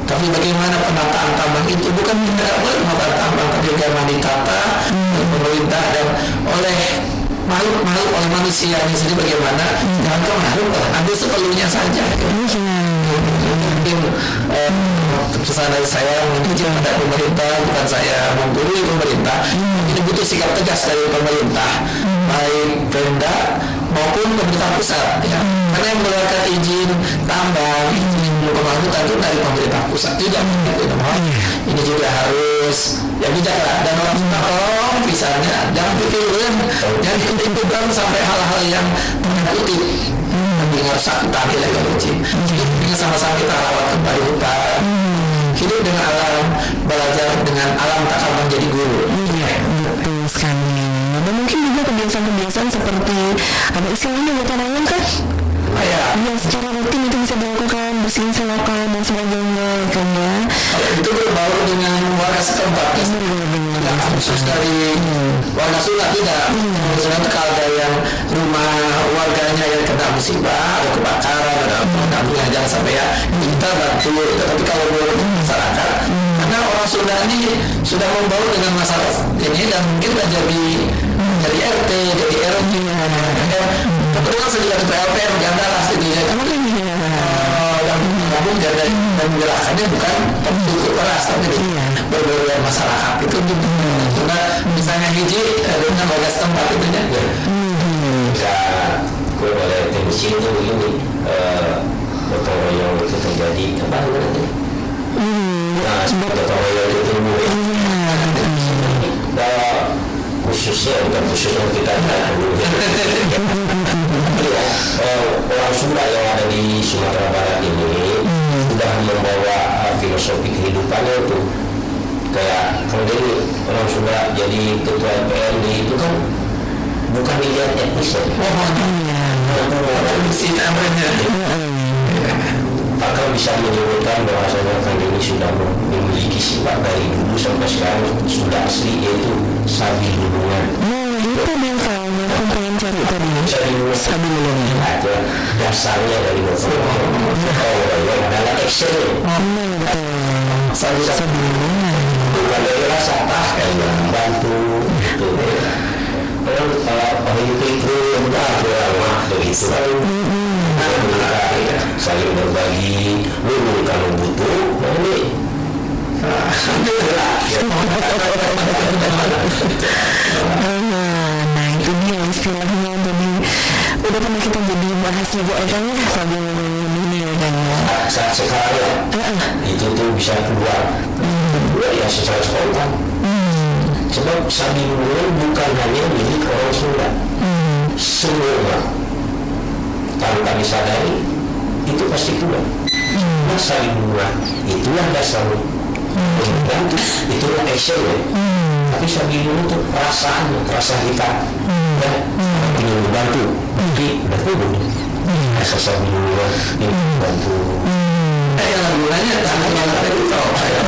Tapi bagaimana penataan tambang itu bukan tidak boleh penataan tambang, tapi bagaimana ditata oleh pemerintah dan oleh makhluk oleh manusia ini sendiri, bagaimana jangan ke makhluk ambil seperlunya saja. Mungkin pesan dari saya mungkin pada pemerintah, bukan saya menggurui pemerintah, ini butuh sikap tegas dari pemerintah baik Pemda maupun pemerintah pusat ya. Karena yang mengeluarkan izin tambang, izin pengembangan hutan itu dari pemerintah pusat juga. Ini juga harus ya bijak lah, dan orang Sunda tolong misalnya jangan pikirin yang ikut-ikutan sampai hal-hal yang menyangkuti harus aku tadi lagi izin. Ini sama-sama kita rawat kembali hutan, hidup dengan alam, belajar dengan alam, tak akan menjadi guru. Iya, betul sekali. Dan mungkin juga kebiasaan-kebiasaan seperti ada istilahnya bukan ayam kan? Yang secara rutin itu bisa dilakukan, bersihin selokan dan sebagainya kan ya. Itu berbaur dengan warga setempat. Tidak khusus dari warga Sunda, tidak. Misalnya kalau ada yang rumah warganya yang kena musibah, ada kebakaran, ada apa, jangan sampai ya kita bantu. Tapi kalau menurut masyarakat, karena orang Sunda ini sudah membaur dengan masyarakat ini dan mungkin sudah jadi RT, jadi RW. Kebetulan saya juga ketua LPM, janda lah setidaknya. Dan namun janda dan menjelaskannya bukan penduduk keras, tapi berbagai masyarakat itu karena misalnya hiji dengan warga setempat itu ya. Bisa kalau ada tendensi itu begini, gotong royong itu terjadi apa namanya? Nah, gotong royong itu timbul. Khususnya bukan khususnya kita orang Sunda yang ada di Sumatera Barat ini sudah membawa filosofi kehidupannya itu kayak kalau jadi orang Sunda jadi ketua LPM itu kan bukan dilihat etnis ya. Maka bisa menyebutkan bahwasanya kan ini sudah memiliki sifat dari dulu sampai sekarang sudah asli, yaitu sabi hubungan. Itu yang soalnya aku pengen cari tadi Sabilulungan. Ada dasarnya dari motor. Adalah action. Sabilulungan. Bukan dari rasa bantu gitu. Kalau itu udah lama begitu. Saling berbagi, lu kalau butuh, ini. Nah itu dia istilahnya. Jadi udah pernah kita jadi bahas juga kan ya Sabilulungan ini kan. Saat sekarang itu tuh bisa keluar ya secara spontan. Sebab Sabilulungan bukan hanya milik orang Sunda, semua orang tanpa disadari itu pasti keluar. Nah, Sabilulungan itulah dasarnya, itulah actionnya. Tapi Sabilulungan itu perasaannya, rasa kita ingin membantu, tapi betul rasa Sabilulungan ingin membantu. Yang gunanya sama yang tadi tahu saya.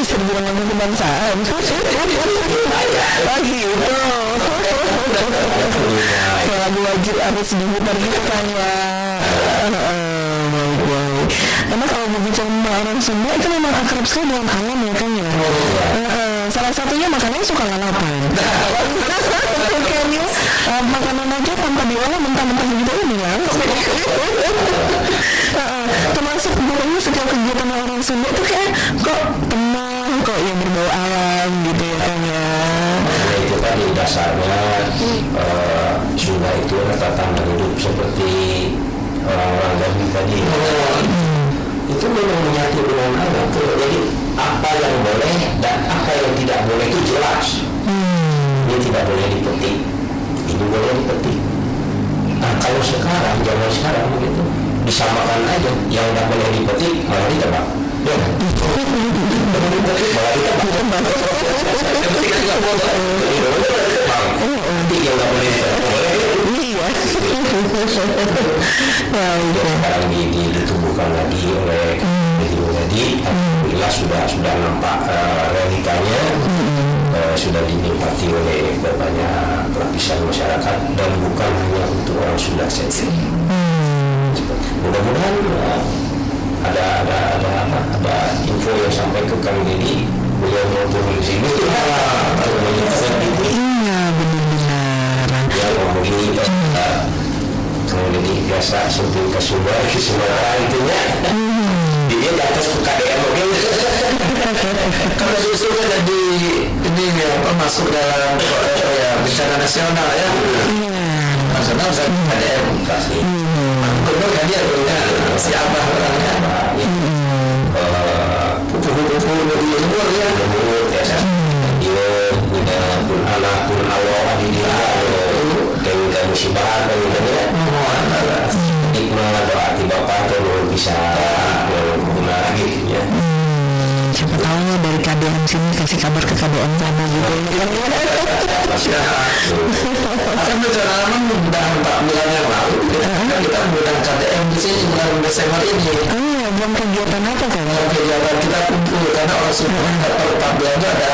Bisa dibilang lagu kebangsaan. Oh gitu. Lagu wajib harus diputar gitu kan ya. Emang kalau berbicara sama orang Sunda itu memang akrab sekali dengan alam ya kan ya. Salah satunya makanannya suka lalapan. Kayaknya makanan aja tanpa diolah mentah-mentah gitu ini lah. Termasuk dulunya setiap kegiatan orang Sunda itu kayak kok tenang, kok yang berbau alam gitu ya kan ya. Itu tadi dasarnya Sunda itu tatanan hidup seperti orang-orang Jambi tadi. Itu memang menyatu dengan alam. Jadi apa yang boleh dan apa yang tidak boleh itu jelas. Ini tidak boleh dipetik, ini boleh dipetik. Nah kalau sekarang, zaman sekarang begitu disamakan aja, yang tidak boleh dipetik malah ditebak. Ya, malah ditebak. Yang tidak boleh sekarang ditumbuhkan lagi oleh tadi, alhamdulillah sudah nampak realitanya, sudah dinikmati oleh banyak lapisan masyarakat dan bukan hanya untuk orang Sunda saja. Mudah-mudahan ada info yang sampai ke kami ini, beliau mau turun di sini. Iya benar-benar. Ya ngomongin kalau jadi biasa sampai ke Sumbar, ke Sumatera intinya. Dia di atas KDM mungkin. Kalau justru jadi ini masuk dalam bencana nasional ya. Nasional bisa KDM kasih. Benar kan dia siapa orangnya? Kupu-kupu di luar ya. Dia punya pun anak pun awal di dia. Dan musibah dan hikmah doa di Bapak kalau bisa benar gitu ya. Siapa tahu dari KDM sini kasih kabar ke KDM sana gitu. Kan perjalanan sudah 4 bulan yang lalu kita menggunakan KDM di sini bulan Desember ini. Belum kegiatan apa kan? Kegiatan kita kumpul karena orang Sunda per 4 bulan itu ada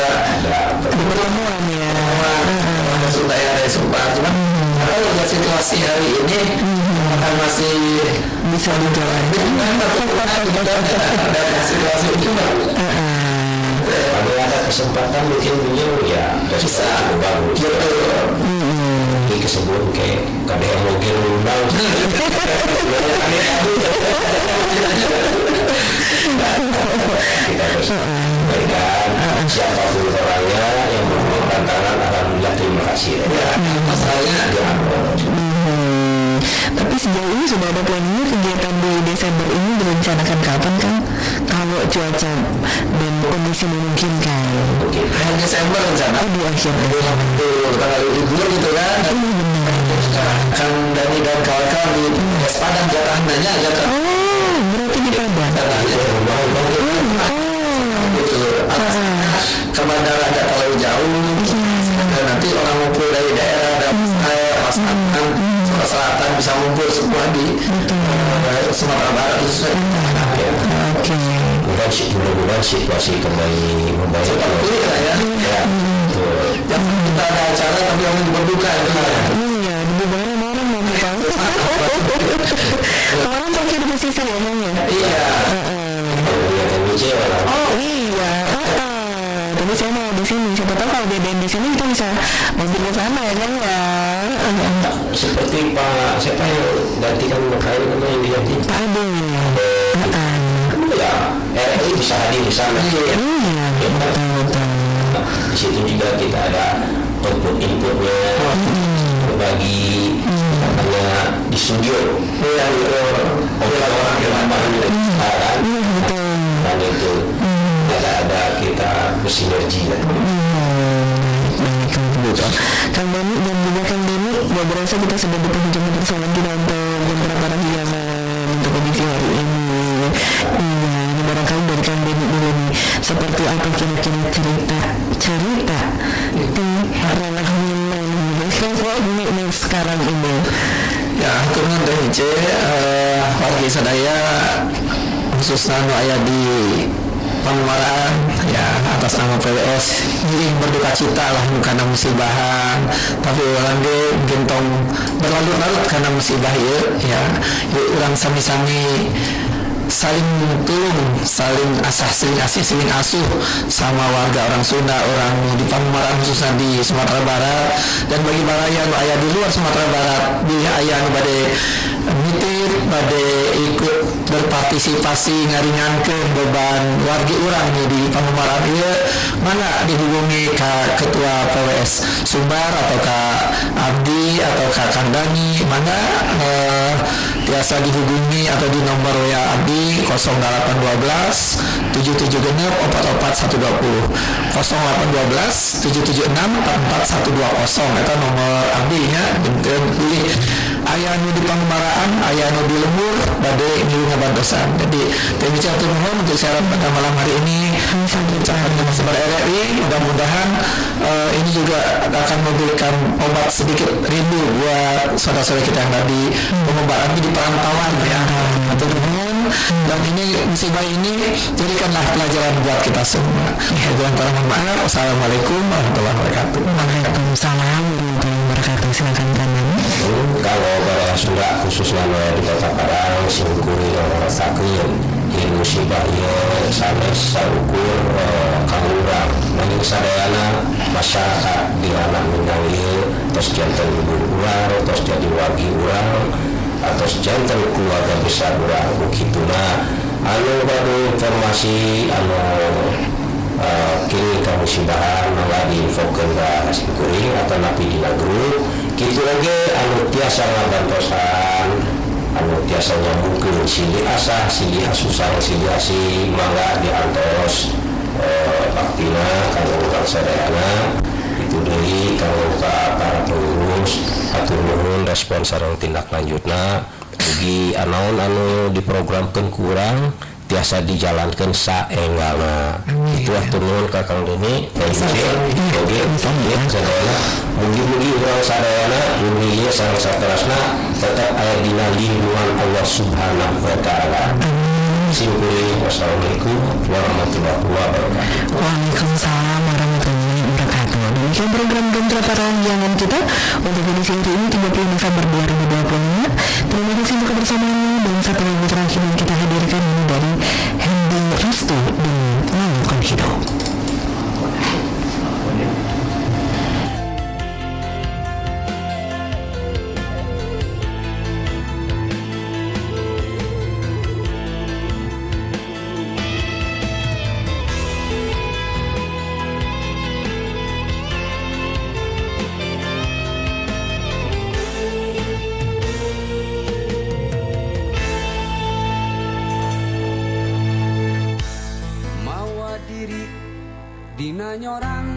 pertemuan ya. Sunda yang ada sumpah. Cuma kalau lihat situasi hari ini akan masih bisa dijalani. Ada situasi itu kalau ada kesempatan mungkin beliau ya bisa bagus. Ini kesebut kayak KDM mungkin undang. Kita berikan siapapun orangnya yang mempunyai tantangan, alhamdulillah terima kasih. Masalahnya Tapi sejauh ini sudah ada planning kegiatan di Desember ini direncanakan kapan kan? Kalau cuaca dan kondisi memungkinkan. akhir Desember rencana. Di akhir Desember. Tanggal libur gitu kan. Kan Dani dan kawan-kawan di Padang jatahannya jatah. Berarti di Padang. Ke bandara ada terlalu jauh. Dan nanti orang ngumpul dari daerah dan pasangan selatan bisa ngumpul semua di Sumatera Barat itu. Mudah mudah-mudahan situasi kembali membaik. Seperti ya. Ya, betul. Yang kita ada acara tapi yang berduka itu ya. Iya, di bareng orang mau tahu. Orang pakai di posisi ngomongnya. Iya. Kelihatan kecewa lah. Oh iya. Tapi saya mau di sini. Siapa tahu kalau dia di sini kita bisa mampir ke sana ya kan ya. Seperti Pak siapa yang gantikan Mekail yang diganti? Pak Ade. Ya, RRI bisa hadir di sana. Iya, betul. Di situ juga kita ada input-inputnya, berbagi katanya di studio. Iya, orang yang lapangan juga kan. Dan itu ada kita bersinergi lah. Kang Dani dan juga Kang Deni, gak berasa kita sudah di penghujung persoalan kita untuk beberapa rangkaian untuk edisi hari ini. Iya, ini barangkali dari Kang Deni dulu nih. Seperti apa kira-kira cerita di ranah Milan sekarang ini? Ya, kurang dari warga sadaya khususnya ayah di Pamumaraan ya atas nama PWS ingin berduka cita lah karena musibahan, tapi orang ge gentong berlarut-larut karena musibah ya orang sami-sami saling tulung, saling saling asuh sama warga orang Sunda, orang di Pamumaraan khususnya di Sumatera Barat, dan bagi baraya nu aya di luar Sumatera Barat di aya nu bade mitir bade ikut berpartisipasi ngaringankeun beban warga orang di Pamumaraan ieu mana dihubungi ke ketua PWS Sumbar atau ke Abdi atau ke Kang Dani, mana biasa dihubungi atau di nomor WA Abdi 0812 77 genep 44 120 0812 776 44 120 itu nomor Abdi nya. Pilih aya nu di Pamumaraan, aya nu di lembur bade ngilu ngabantosan. Jadi kami bicara mohon untuk syarat pada malam hari ini sangat sebar RRI, mudah-mudahan ini juga akan memberikan obat sedikit rindu buat saudara-saudara kita yang tadi Pamumaraan di perantauan ya. Dan ini musibah ini jadikanlah pelajaran buat kita semua. Dengan mohon maaf. Wassalamualaikum warahmatullahi wabarakatuh. Waalaikumsalam warahmatullahi wabarakatuh. Silakan Kang Dani. Kalau pada Sunda khususnya di Kota Padang singkuri orang rasakeun ieu musibah ieu sanes sarukur kalurang nanging sadayana masyarakat di ranah Minang ieu tos janten ibu urang, tos jadi wagi urang, atau janten keluarga besar urang begituna anu badu informasi anu kini kamusibahan malah diinfokeun ka singkuring atau napi dina grup kitu lagi anu tiasa ngabantosan anu tiasa nyambungkeun silih asah silih asusang silih asih mangga diantos baktina kanggo urang sadayana itu deui kanggo ka para pengurus atur nuhun respon sareng tindak lanjutna ugi anaon anu diprogramkeun ku urang tiasa dijalankan saenggalna. Itu atur nuhun ka Kang Deni oge sadayana mugi-mugi urang sadayana mugi ieu sareng saterasna tetap aya dina lindungan Allah Subhanahu wa taala. Simkuring wassalamualaikum warahmatullahi wabarakatuh. Waalaikumsalam warahmatullahi wabarakatuh. Demikian program Gentra Parahyangan kita untuk edisi hari ini 30 November 2025. Terima kasih untuk kebersamaannya, dan satu lagu terakhir yang kita hadirkan ini dari Hendy Restu dengan Lalukan Hidup. Dina nyorang